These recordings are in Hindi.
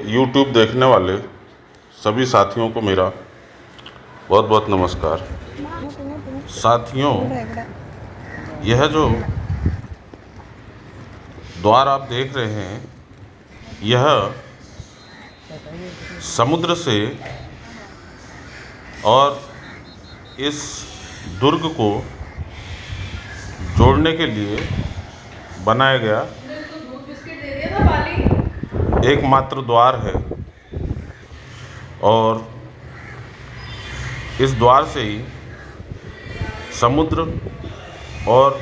YouTube देखने वाले सभी साथियों को मेरा बहुत बहुत नमस्कार। साथियों, यह जो द्वार आप देख रहे हैं, यह समुद्र से और इस दुर्ग को जोड़ने के लिए बनाया गया एकमात्र द्वार है। और इस द्वार से ही समुद्र और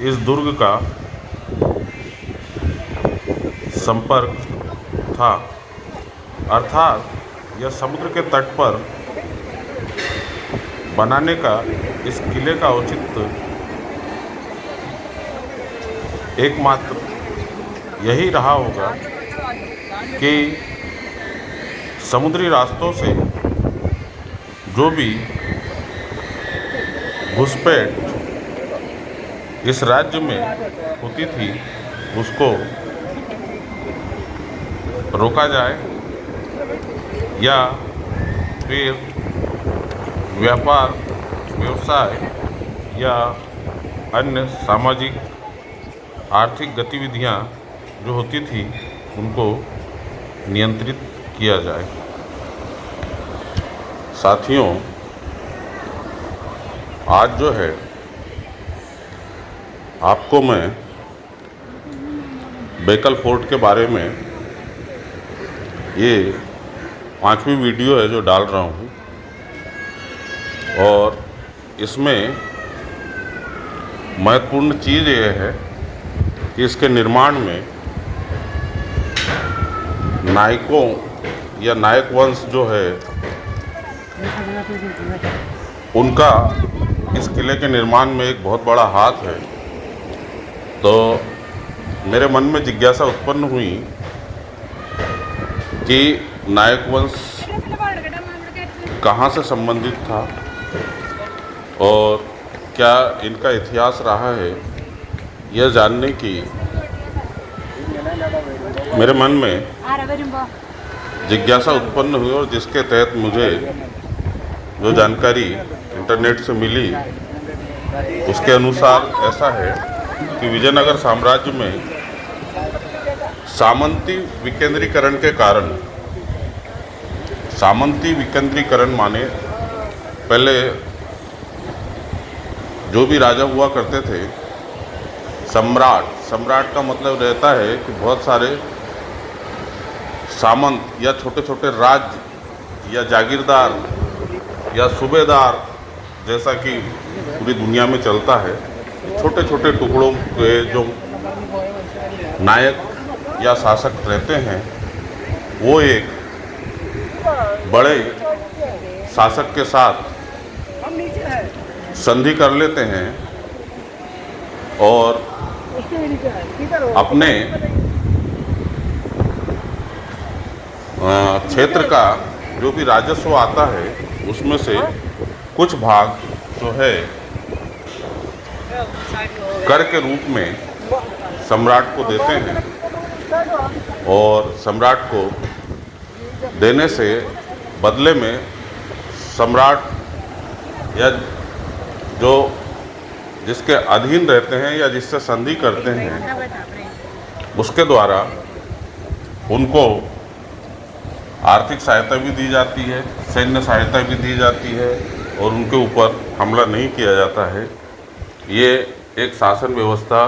इस दुर्ग का संपर्क था। अर्थात यह समुद्र के तट पर बनाने का इस किले का औचित्य एकमात्र यही रहा होगा कि समुद्री रास्तों से जो भी घुसपैठ इस राज्य में होती थी उसको रोका जाए, या फिर व्यापार व्यवसाय या अन्य सामाजिक आर्थिक गतिविधियां जो होती थी उनको नियंत्रित किया जाए। साथियों, आज जो है आपको मैं बेकल फोर्ट के बारे में ये 5वीं वीडियो है जो डाल रहा हूँ, और इसमें महत्वपूर्ण चीज़ ये है कि इसके निर्माण में नायकों या नायक वंश जो है उनका इस किले के निर्माण में एक बहुत बड़ा हाथ है। तो मेरे मन में जिज्ञासा उत्पन्न हुई कि नायक वंश कहाँ से संबंधित था और क्या इनका इतिहास रहा है, यह जानने की मेरे मन में जिज्ञासा उत्पन्न हुई। और जिसके तहत मुझे जो जानकारी इंटरनेट से मिली उसके अनुसार ऐसा है कि विजयनगर साम्राज्य में सामंती विकेंद्रीकरण के कारण, सामंती विकेंद्रीकरण माने पहले जो भी राजा हुआ करते थे, सम्राट का मतलब रहता है कि बहुत सारे सामंत या छोटे छोटे राज्य या जागीरदार या सूबेदार, जैसा कि पूरी दुनिया में चलता है, छोटे छोटे टुकड़ों के जो नायक या शासक रहते हैं वो एक बड़े शासक के साथ संधि कर लेते हैं और अपने क्षेत्र का जो भी राजस्व आता है उसमें से कुछ भाग जो है कर के रूप में सम्राट को देते हैं, और सम्राट को देने से बदले में सम्राट या जो जिसके अधीन रहते हैं या जिससे संधि करते हैं उसके द्वारा उनको आर्थिक सहायता भी दी जाती है, सैन्य सहायता भी दी जाती है, और उनके ऊपर हमला नहीं किया जाता है। ये एक शासन व्यवस्था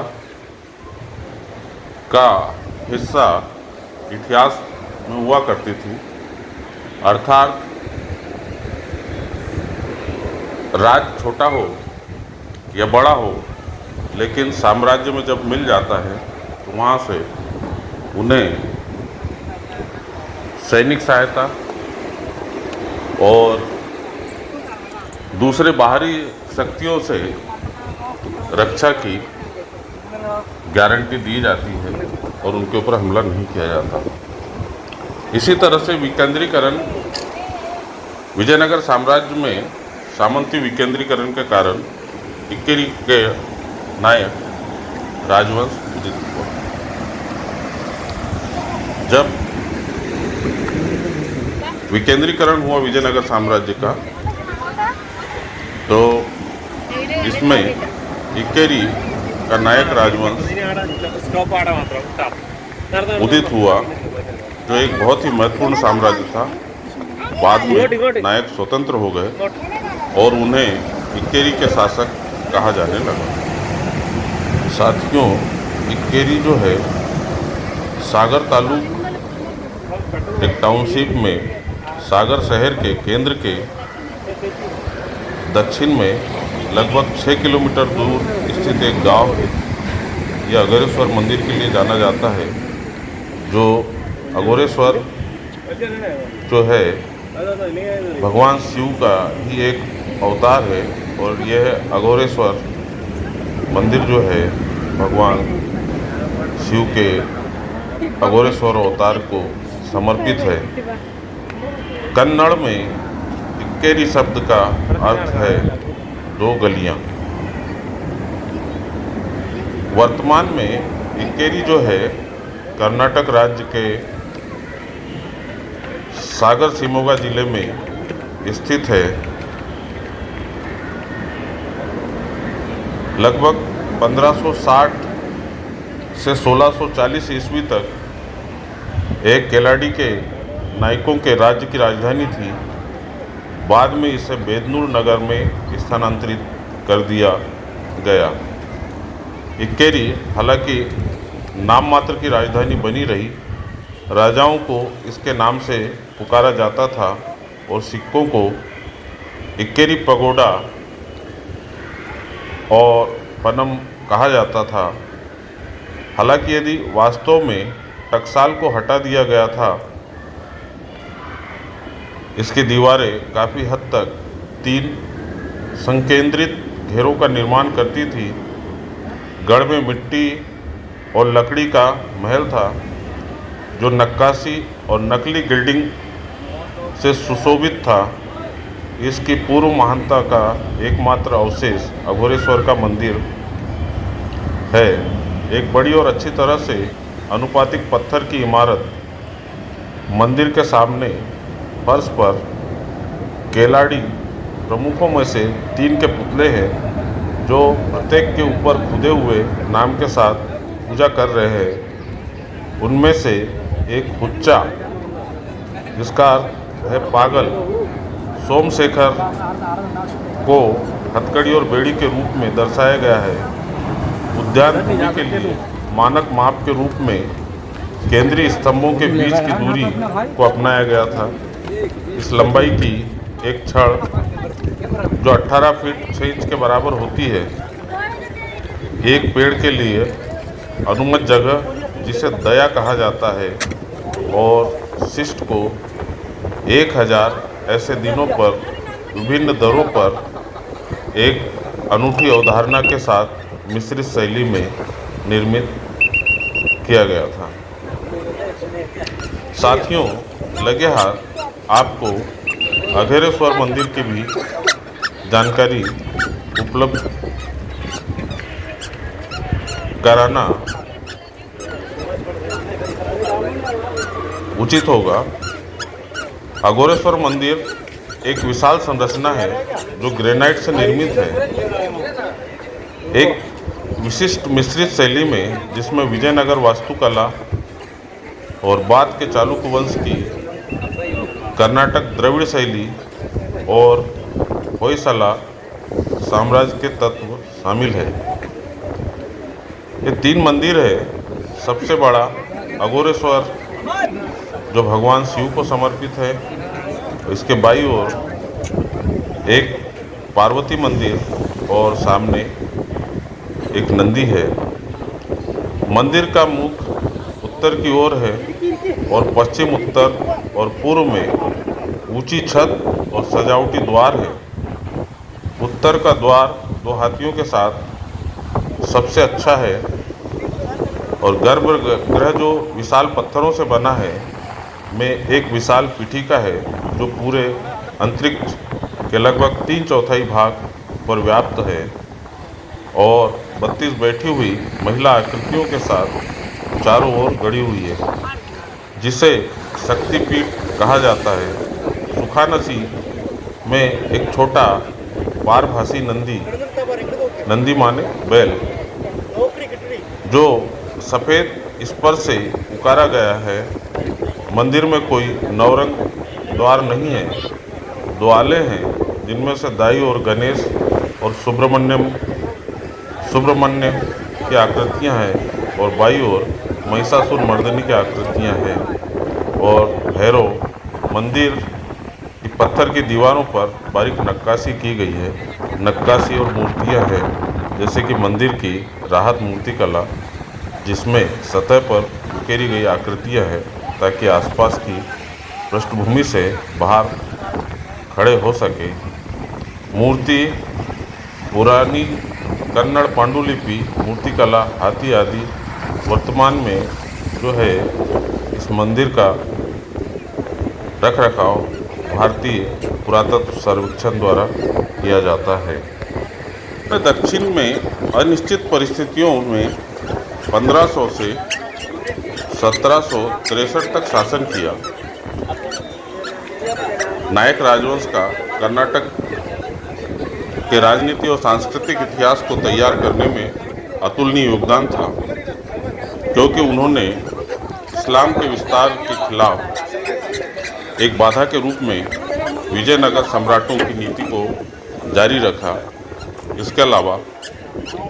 का हिस्सा इतिहास में हुआ करती थी। अर्थात राज्य छोटा हो या बड़ा हो, लेकिन साम्राज्य में जब मिल जाता है तो वहाँ से उन्हें सैनिक सहायता और दूसरे बाहरी शक्तियों से रक्षा की गारंटी दी जाती है और उनके ऊपर हमला नहीं किया जाता। इसी तरह से विकेंद्रीकरण, विजयनगर साम्राज्य में सामंती विकेंद्रीकरण के कारण इक्किरी के नायक राजवंश उदित हुआ। जब विकेंद्रीकरण हुआ विजयनगर साम्राज्य का, तो इसमें इक्केरी का नायक राजवंश उदित हुआ, जो एक बहुत ही महत्वपूर्ण साम्राज्य था। बाद में नायक स्वतंत्र हो गए और उन्हें इक्केरी के शासक कहा जाने लगा। साथियों, इक्केरी जो है सागर तालुक एक टाउनशिप में सागर शहर के केंद्र के दक्षिण में लगभग 6 किलोमीटर दूर स्थित एक गांव है। यह अघोरेश्वर मंदिर के लिए जाना जाता है, जो अघोरेश्वर जो है भगवान शिव का ही एक अवतार है। और यह अघोरेश्वर मंदिर जो है भगवान शिव के अघोरेश्वर अवतार को समर्पित है। कन्नड़ में इक्केरी शब्द का अर्थ है 2 गलियां। वर्तमान में इक्केरी जो है कर्नाटक राज्य के सागर शिमोगा जिले में स्थित है। लगभग 1560 से 1640 ईस्वी तक एक केलाडी के नायकों के राज्य की राजधानी थी। बाद में इसे बेदनूर नगर में स्थानांतरित कर दिया गया। इक्केरी हालांकि नाम मात्र की राजधानी बनी रही। राजाओं को इसके नाम से पुकारा जाता था और सिक्कों को इक्केरी पगोडा और पनम कहा जाता था। हालांकि यदि वास्तव में टकसाल को हटा दिया गया था, इसकी दीवारें काफ़ी हद तक 3 संकेंद्रित घेरों का निर्माण करती थी। गढ़ में मिट्टी और लकड़ी का महल था, जो नक्काशी और नकली गिल्डिंग से सुशोभित था। इसकी पूर्व महानता का एकमात्र अवशेष अघोरेश्वर का मंदिर है। एक बड़ी और अच्छी तरह से अनुपातिक पत्थर की इमारत। मंदिर के सामने फर्श पर केलाडी प्रमुखों में से 3 के पुतले हैं, जो प्रत्येक के ऊपर खुदे हुए नाम के साथ पूजा कर रहे हैं। उनमें से एक हुच्चा, जिसका अर्थ है पागल, सोमशेखर को हथकड़ी और बेड़ी के रूप में दर्शाया गया है। उद्यान भूमि के लिए मानक माप के रूप में केंद्रीय स्तंभों के बीच की दूरी को अपनाया गया था। इस लंबाई की एक छड़ जो 18 फीट 6 इंच के बराबर होती है, एक पेड़ के लिए अनुमत जगह, जिसे दया कहा जाता है, और शिष्ट को 1000 ऐसे दिनों पर विभिन्न दरों पर एक अनूठी अवधारणा के साथ मिश्रित शैली में निर्मित किया गया था। साथियों, लगे हाथ आपको अघोरेश्वर मंदिर की भी जानकारी उपलब्ध कराना उचित होगा। अघोरेश्वर मंदिर एक विशाल संरचना है जो ग्रेनाइट से निर्मित है, एक विशिष्ट मिश्रित शैली में, जिसमें विजयनगर वास्तुकला और बाद के चालुक्य वंश की कर्नाटक द्रविड़ शैली और होयसला साम्राज्य के तत्व शामिल है। ये 3 मंदिर है। सबसे बड़ा अघोरेश्वर जो भगवान शिव को समर्पित है, इसके बाईं ओर एक पार्वती मंदिर और सामने एक नंदी है। मंदिर का मुख उत्तर की ओर है और पश्चिम, उत्तर और पूर्व में ऊंची छत और सजावटी द्वार है। उत्तर का द्वार 2 हाथियों के साथ सबसे अच्छा है और गर्भगृह जो विशाल पत्थरों से बना है में एक विशाल पीठिका है, जो पूरे अंतरिक्ष के लगभग 3/4 भाग पर व्याप्त है और 32 बैठी हुई महिला आकृतियों के साथ चारों ओर गड़ी हुई है। जिसे शक्तिपीठ कहा जाता है, सुखानसी में एक छोटा पारभासी नंदी माने बैल, जो सफ़ेद स्पर्श से पुकारा गया है। मंदिर में कोई नवरंग द्वार नहीं है, द्वाले हैं, जिनमें से दाई और गणेश और सुब्रमण्य की आकृतियां हैं और बाई और महिषासुर मर्दिनी की आकृतियां हैं और भैरव। मंदिर की पत्थर की दीवारों पर बारीक नक्काशी की गई है। नक्काशी और मूर्तियां हैं, जैसे कि मंदिर की राहत मूर्ति कला, जिसमें सतह पर उकेरी गई आकृतियां हैं ताकि आसपास की पृष्ठभूमि से बाहर खड़े हो सके। मूर्ति पुरानी कन्नड़ पांडुलिपि, मूर्तिकला, हाथी आदि। वर्तमान में जो है इस मंदिर का रख रखाव भारतीय पुरातत्व सर्वेक्षण द्वारा किया जाता है। दक्षिण में अनिश्चित परिस्थितियों में 1500 से 1763 तक शासन किया। नायक राजवंश का कर्नाटक के राजनीति और सांस्कृतिक इतिहास को तैयार करने में अतुलनीय योगदान था, क्योंकि उन्होंने इस्लाम के विस्तार के खिलाफ एक बाधा के रूप में विजयनगर सम्राटों की नीति को जारी रखा। इसके अलावा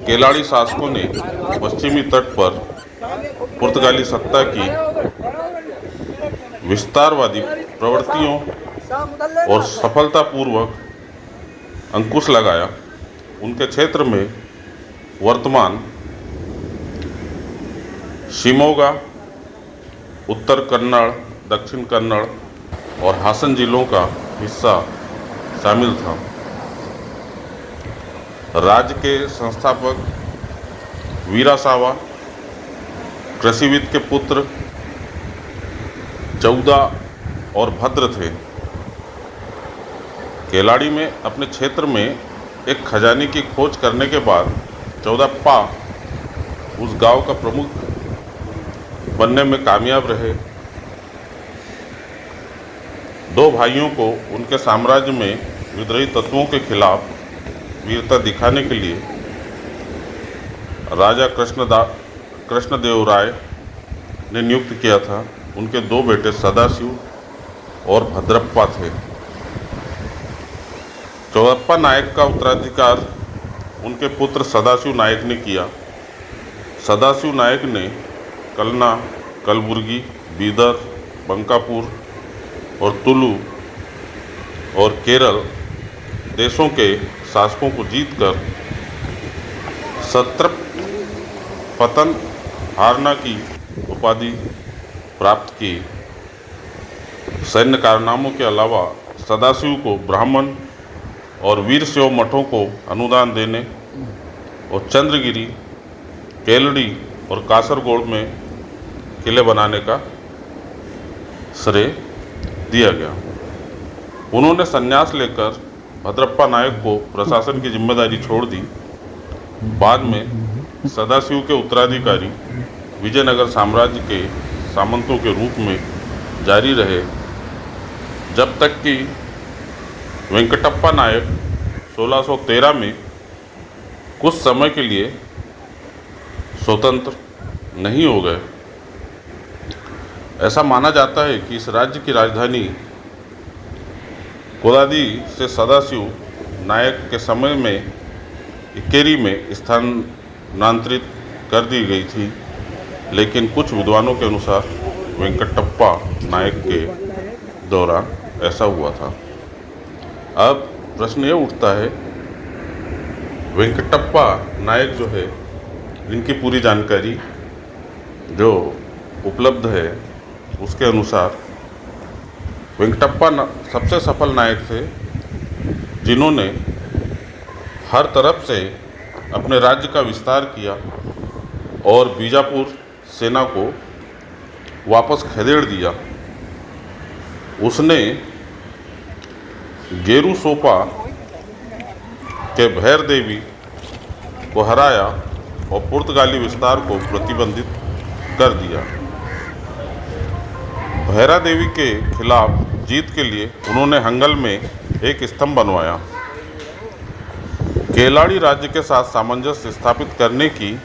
केलाड़ी शासकों ने पश्चिमी तट पर पुर्तगाली सत्ता की विस्तारवादी प्रवृत्तियों और सफलतापूर्वक अंकुश लगाया। उनके क्षेत्र में वर्तमान शिमोगा, उत्तर कन्नड़, दक्षिण कन्नड़ और हासन जिलों का हिस्सा शामिल था। राज्य के संस्थापक वीरासावा कृषिविद के पुत्र चौदा और भद्र थे। केलाड़ी में अपने क्षेत्र में एक खजाने की खोज करने के बाद चौदप्पा उस गांव का प्रमुख बनने में कामयाब रहे। दो भाइयों को उनके साम्राज्य में विद्रोही तत्वों के खिलाफ वीरता दिखाने के लिए राजा कृष्णदेवराय ने नियुक्त किया था। उनके दो बेटे सदाशिव और भद्रप्पा थे। चौदप्पा नायक का उत्तराधिकार उनके पुत्र सदाशिव नायक ने किया। सदाशिव नायक ने कलना, कलबुर्गी, बीदर, बंकापुर और तुलु और केरल देशों के शासकों को जीतकर सत्रपतन हारना की उपाधि प्राप्त की। सैन्य कारनामों के अलावा सदाशिव को ब्राह्मण और वीरशैव मठों को अनुदान देने और चंद्रगिरी, केलड़ी और कासरगोड में किले बनाने का श्रेय दिया गया। उन्होंने संन्यास लेकर भद्रप्पा नायक को प्रशासन की जिम्मेदारी छोड़ दी। बाद में सदाशिव के उत्तराधिकारी विजयनगर साम्राज्य के सामंतों के रूप में जारी रहे, जब तक कि वेंकटप्पा नायक 1613 में कुछ समय के लिए स्वतंत्र नहीं हो गए। ऐसा माना जाता है कि इस राज्य की राजधानी कोदादि से सदाशिव नायक के समय में इक्केरी में स्थानांतरित कर दी गई थी, लेकिन कुछ विद्वानों के अनुसार वेंकटप्पा नायक के दौरान ऐसा हुआ था। अब प्रश्न ये उठता है, वेंकटप्पा नायक जो है, इनकी पूरी जानकारी जो उपलब्ध है उसके अनुसार वेंकटप्पा सबसे सफल नायक थे, जिन्होंने हर तरफ से अपने राज्य का विस्तार किया और बीजापुर सेना को वापस खदेड़ दिया। उसने गेरुसोपा के भैर देवी को हराया और पुर्तगाली विस्तार को प्रतिबंधित कर दिया। भैरा देवी के खिलाफ जीत के लिए उन्होंने हंगल में एक स्तंभ बनवाया। केलाड़ी राज्य के साथ सामंजस्य स्थापित करने की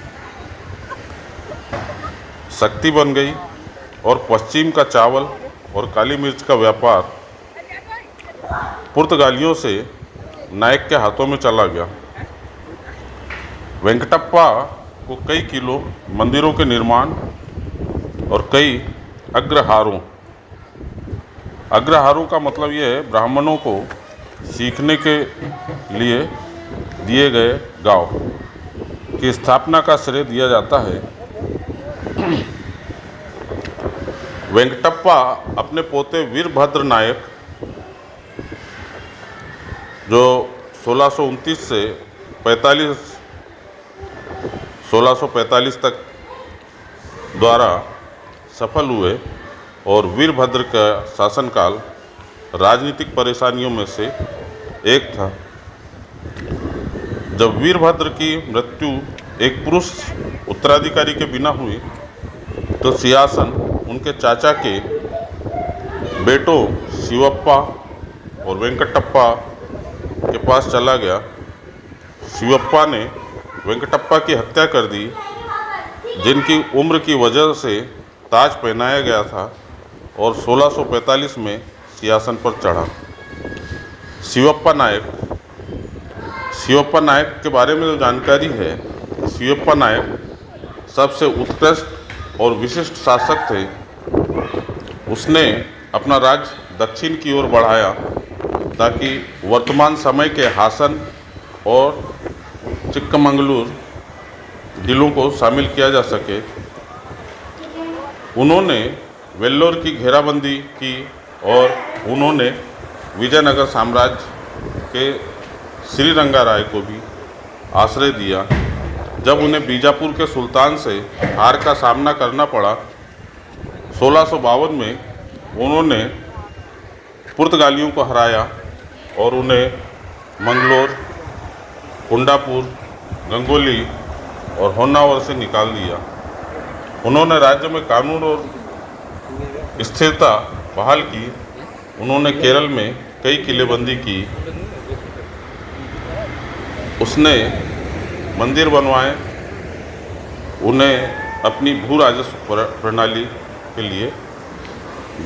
शक्ति बन गई और पश्चिम का चावल और काली मिर्च का व्यापार पुर्तगालियों से नायक के हाथों में चला गया। वेंकटप्पा को कई किलो मंदिरों के निर्माण और कई अग्रहारों का मतलब यह है ब्राह्मणों को सीखने के लिए दिए गए गांव की स्थापना का श्रेय दिया जाता है। वेंकटप्पा अपने पोते वीरभद्र नायक जो 1629 से 1645 तक द्वारा सफल हुए और वीरभद्र का शासनकाल राजनीतिक परेशानियों में से एक था। जब वीरभद्र की मृत्यु एक पुरुष उत्तराधिकारी के बिना हुई तो सिंहासन उनके चाचा के बेटों शिवप्पा और वेंकटप्पा के पास चला गया। शिवप्पा ने वेंकटप्पा की हत्या कर दी, जिनकी उम्र की वजह से ताज पहनाया गया था, और 1645 में सिंहासन पर चढ़ा। शिवप्पा नायक के बारे में जो जानकारी है, शिवप्पा नायक सबसे उत्कृष्ट और विशिष्ट शासक थे। उसने अपना राज्य दक्षिण की ओर बढ़ाया ताकि वर्तमान समय के हासन और चिक्कमंगलूर जिलों को शामिल किया जा सके। उन्होंने वेल्लोर की घेराबंदी की और उन्होंने विजयनगर साम्राज्य के श्रीरंगाराय को भी आश्रय दिया। जब उन्हें बीजापुर के सुल्तान से हार का सामना करना पड़ा, 1652 में उन्होंने पुर्तगालियों को हराया और उन्हें मंगलोर, कुंडापुर, गंगोली और होन्नावर से निकाल दिया। उन्होंने राज्य में कानून और स्थिरता बहाल की। उन्होंने केरल में कई किलेबंदी की। उसने मंदिर बनवाए। उन्हें अपनी भू राजस्व प्रणाली के लिए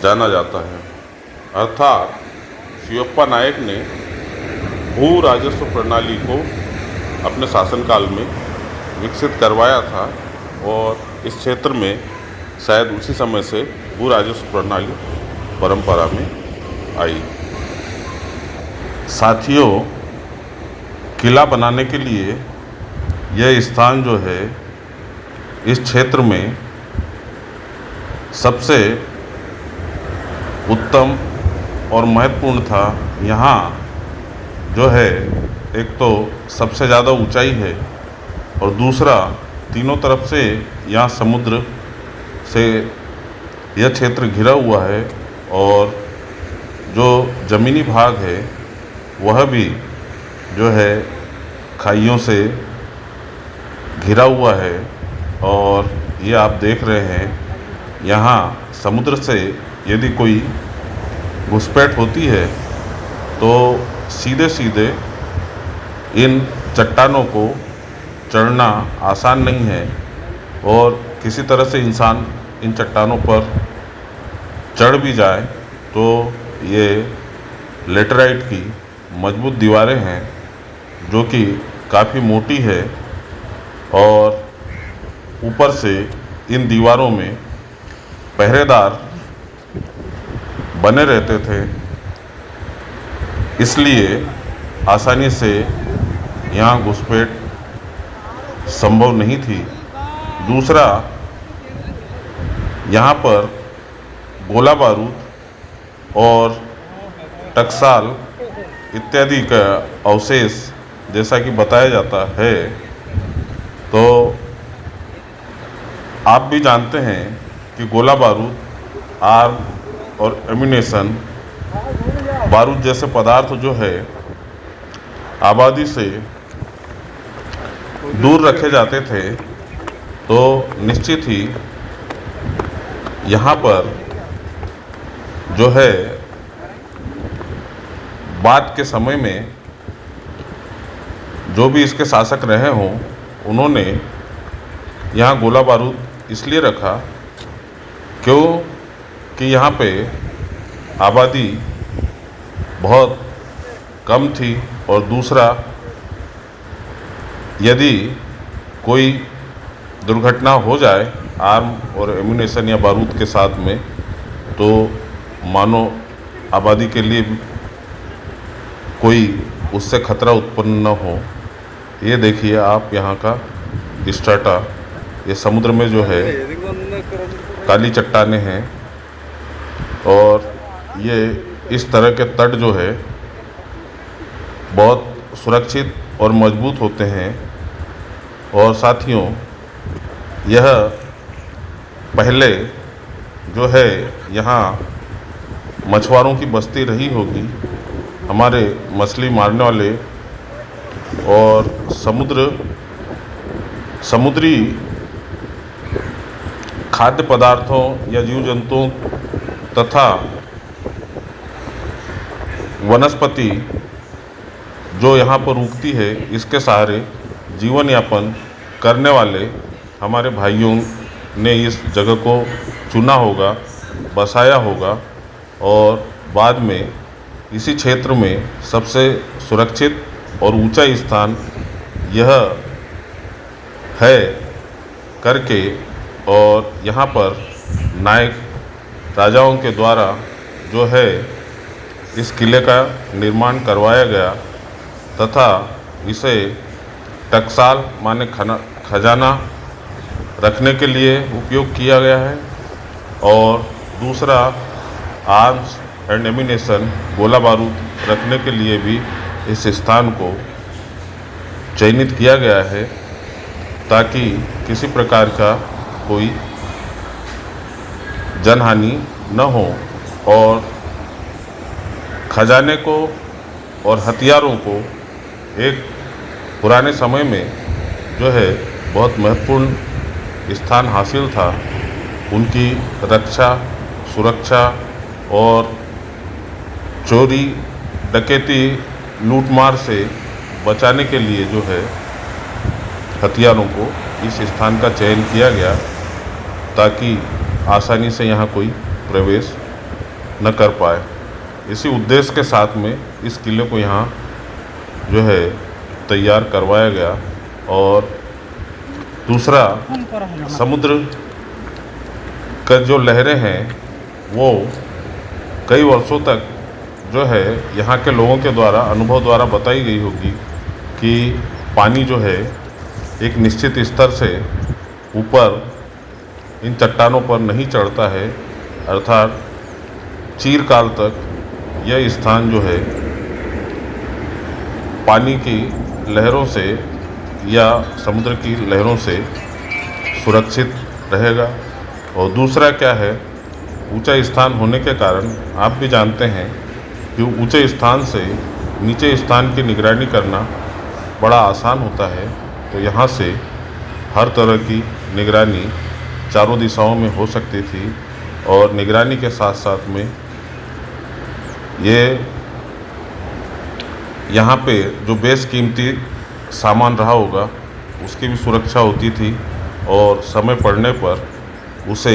जाना जाता है। अर्थात शिवप्पा नायक ने भू राजस्व प्रणाली को अपने शासनकाल में विकसित करवाया था और इस क्षेत्र में शायद उसी समय से भू राजस्व प्रणाली परंपरा में आई। साथियों, किला बनाने के लिए यह स्थान जो है इस क्षेत्र में सबसे उत्तम और महत्वपूर्ण था। यहाँ जो है एक तो सबसे ज़्यादा ऊंचाई है और दूसरा तीनों तरफ से यहाँ समुद्र से यह क्षेत्र घिरा हुआ है और जो ज़मीनी भाग है वह भी जो है खाइयों से घिरा हुआ है। और ये आप देख रहे हैं, यहाँ समुद्र से यदि कोई घुसपैठ होती है तो सीधे सीधे इन चट्टानों को चढ़ना आसान नहीं है और किसी तरह से इंसान इन चट्टानों पर चढ़ भी जाए तो ये लेटराइट की मजबूत दीवारें हैं जो कि काफ़ी मोटी है और ऊपर से इन दीवारों में पहरेदार बने रहते थे, इसलिए आसानी से यहाँ घुसपैठ संभव नहीं थी। दूसरा, यहाँ पर गोला बारूद और टकसाल इत्यादि का अवशेष जैसा कि बताया जाता है। तो आप भी जानते हैं कि गोला बारूद, आर्म और एम्यूनेशन, बारूद जैसे पदार्थ जो है आबादी से दूर रखे जाते थे, तो निश्चित ही यहाँ पर जो है बाद के समय में जो भी इसके शासक रहे हों, उन्होंने यहाँ गोला बारूद इसलिए रखा क्यों कि यहाँ पे आबादी बहुत कम थी, और दूसरा यदि कोई दुर्घटना हो जाए आर्म और एम्यूनेशन या बारूद के साथ में, तो मानो आबादी के लिए कोई उससे खतरा उत्पन्न न हो। ये देखिए आप यहाँ का स्ट्राटा, ये समुद्र में जो है काली चट्टानें हैं, और ये इस तरह के तट जो है बहुत सुरक्षित और मजबूत होते हैं। और साथियों, यह पहले जो है यहाँ मछुआरों की बस्ती रही होगी। हमारे मछली मारने वाले और समुद्री खाद्य पदार्थों या जीव जंतुओं तथा वनस्पति जो यहाँ पर उगती है, इसके सहारे जीवन यापन करने वाले हमारे भाइयों ने इस जगह को चुना होगा, बसाया होगा, और बाद में इसी क्षेत्र में सबसे सुरक्षित और ऊंचा स्थान यह है करके, और यहाँ पर नायक राजाओं के द्वारा जो है इस किले का निर्माण करवाया गया, तथा इसे टकसाल माने खजाना रखने के लिए उपयोग किया गया है। और दूसरा आर्म्स एंड एम्यूनेशन, गोला बारूद रखने के लिए भी इस स्थान को चयनित किया गया है, ताकि किसी प्रकार का कोई जनहानि न हो, और खजाने को और हथियारों को एक पुराने समय में जो है बहुत महत्वपूर्ण स्थान हासिल था, उनकी रक्षा, सुरक्षा और चोरी, डकैती, लूटमार से बचाने के लिए जो है हथियारों को इस स्थान का चयन किया गया, ताकि आसानी से यहाँ कोई प्रवेश न कर पाए। इसी उद्देश्य के साथ में इस किले को यहाँ जो है तैयार करवाया गया। और दूसरा, समुद्र का जो लहरें हैं वो कई वर्षों तक जो है यहाँ के लोगों के द्वारा अनुभव द्वारा बताई गई होगी कि पानी जो है एक निश्चित स्तर से ऊपर इन चट्टानों पर नहीं चढ़ता है, अर्थात चिरकाल तक यह स्थान जो है पानी की लहरों से या समुद्र की लहरों से सुरक्षित रहेगा। और दूसरा क्या है, ऊंचा स्थान होने के कारण आप भी जानते हैं कि ऊंचे स्थान से नीचे स्थान की निगरानी करना बड़ा आसान होता है। तो यहाँ से हर तरह की निगरानी चारों दिशाओं में हो सकती थी, और निगरानी के साथ साथ में ये यहाँ पे जो बेशकीमती सामान रहा होगा उसकी भी सुरक्षा होती थी, और समय पड़ने पर उसे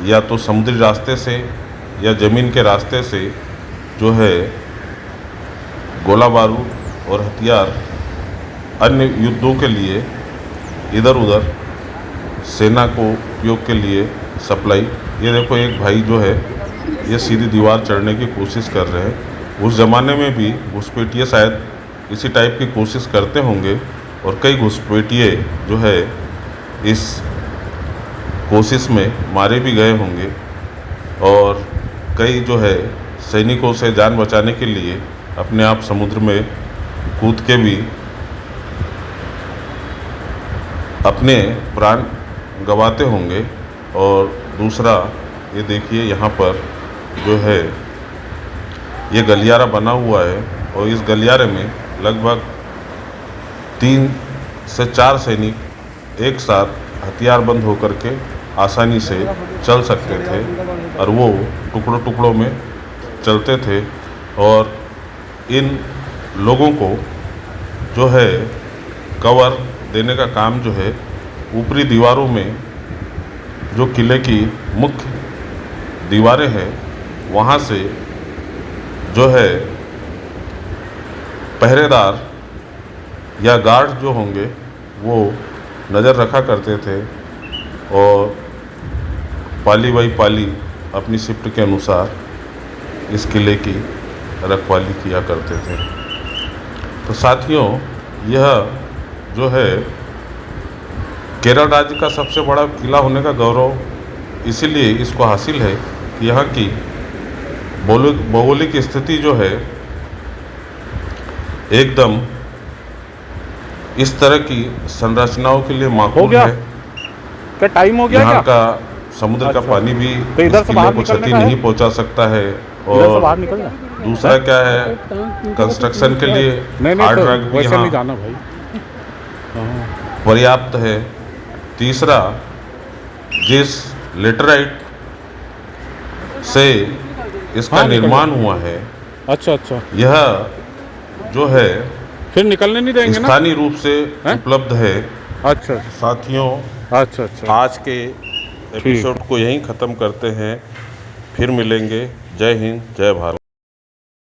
या तो समुद्री रास्ते से या ज़मीन के रास्ते से जो है गोला बारूद और हथियार अन्य युद्धों के लिए इधर उधर सेना को उपयोग के लिए सप्लाई। ये देखो एक भाई जो है ये सीधी दीवार चढ़ने की कोशिश कर रहे हैं। उस ज़माने में भी घुसपैठिए शायद इसी टाइप की कोशिश करते होंगे, और कई घुसपैठिए जो है इस कोशिश में मारे भी गए होंगे, और कई जो है सैनिकों से जान बचाने के लिए अपने आप समुद्र में कूद के भी अपने प्राण गंवाते होंगे। और दूसरा ये देखिए यहाँ पर जो है ये गलियारा बना हुआ है, और इस गलियारे में लगभग 3 से 4 सैनिक एक साथ हथियार बंद होकर के आसानी से चल सकते थे, और वो टुकड़ों टुकड़ों में चलते थे और इन लोगों को जो है कवर देने का काम जो है ऊपरी दीवारों में जो किले की मुख्य दीवारें हैं वहाँ से जो है पहरेदार या गार्ड जो होंगे वो नज़र रखा करते थे और पाली बाई पाली अपनी शिफ्ट के अनुसार इस किले की रखवाली किया करते थे। तो साथियों, यह जो है केरल राज्य का सबसे बड़ा किला होने का गौरव इसीलिए इसको हासिल है कि यहाँ की भौगोलिक स्थिति जो है एकदम इस तरह की संरचनाओं के लिए माकूल है। क्या टाइम हो गया? यहाँ का समुद्र का पानी भी तो इधर इस से किले बाहर को निकलने क्षति का है? नहीं पहुँचा सकता है। इधर से बाहर और निकलना? दूसरा क्या है, कंस्ट्रक्शन के लिए नहीं हार्ड तो रॉक भी वैसे नहीं यहाँ जाना भाई। पर्याप्त है। तीसरा, जिस लेटराइट से इसका हाँ, निकल निर्माण हुआ है, अच्छा अच्छा, यह जो है फिर निकलने नहीं देंगे ना? स्थानीय रूप से हैं? उपलब्ध है। अच्छा साथियों, अच्छा अच्छा, आज के एपिसोड को यहीं ख़त्म करते हैं। फिर मिलेंगे। जय हिंद, जय भारत।